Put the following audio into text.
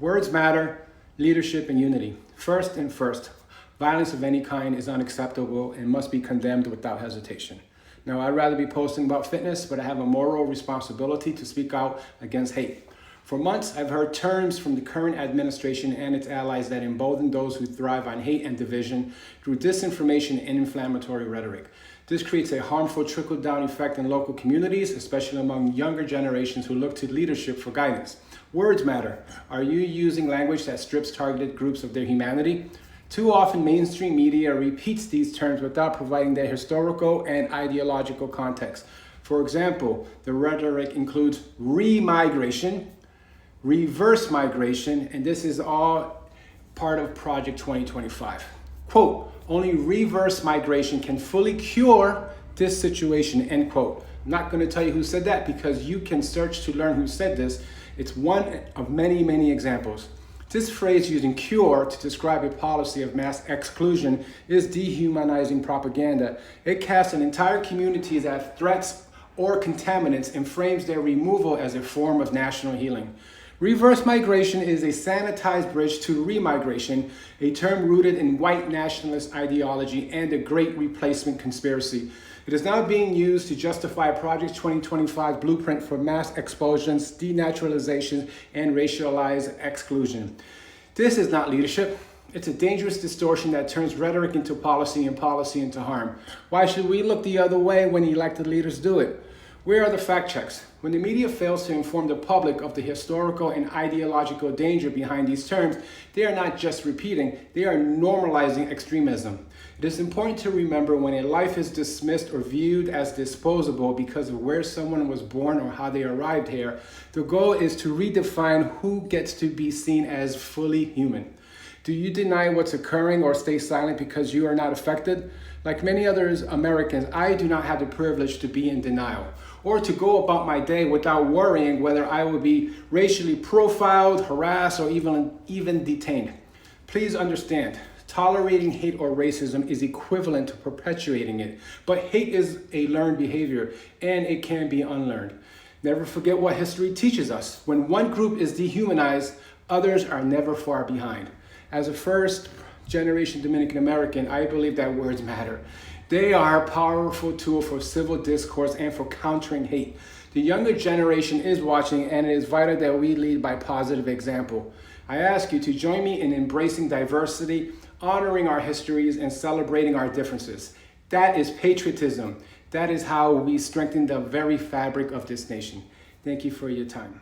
Words matter, leadership and unity. First, violence of any kind is unacceptable and must be condemned without hesitation. Now, I'd rather be posting about fitness, but I have a moral responsibility to speak out against hate. For months, I've heard terms from the current administration and its allies that embolden those who thrive on hate and division through disinformation and inflammatory rhetoric. This creates a harmful trickle-down effect in local communities, especially among younger generations who look to leadership for guidance. Words matter. Are you using language that strips targeted groups of their humanity? Too often, mainstream media repeats these terms without providing their historical and ideological context. For example, the rhetoric includes remigration, reverse migration, and this is all part of Project 2025. Quote, only reverse migration can fully cure this situation, end quote. I'm not going to tell you who said that because you can search to learn who said this. It's one of many, many examples. This phrase using cure to describe a policy of mass exclusion is dehumanizing propaganda. It casts an entire community as threats or contaminants and frames their removal as a form of national healing. Reverse migration is a sanitized bridge to remigration, a term rooted in white nationalist ideology and the Great Replacement conspiracy. It is now being used to justify Project 2025's blueprint for mass expulsions, denaturalization, and racialized exclusion. This is not leadership. It's a dangerous distortion that turns rhetoric into policy and policy into harm. Why should we look the other way when elected leaders do it? Where are the fact checks? When the media fails to inform the public of the historical and ideological danger behind these terms, they are not just repeating, they are normalizing extremism. It is important to remember when a life is dismissed or viewed as disposable because of where someone was born or how they arrived here, the goal is to redefine who gets to be seen as fully human. Do you deny what's occurring or stay silent because you are not affected? Like many others Americans, I do not have the privilege to be in denial or to go about my day without worrying whether I will be racially profiled, harassed, or even detained. Please understand, tolerating hate or racism is equivalent to perpetuating it, but hate is a learned behavior and it can be unlearned. Never forget what history teaches us. When one group is dehumanized, others are never far behind. As a first-generation Dominican American, I believe that words matter. They are a powerful tool for civil discourse and for countering hate. The younger generation is watching, and it is vital that we lead by positive example. I ask you to join me in embracing diversity, honoring our histories, and celebrating our differences. That is patriotism. That is how we strengthen the very fabric of this nation. Thank you for your time.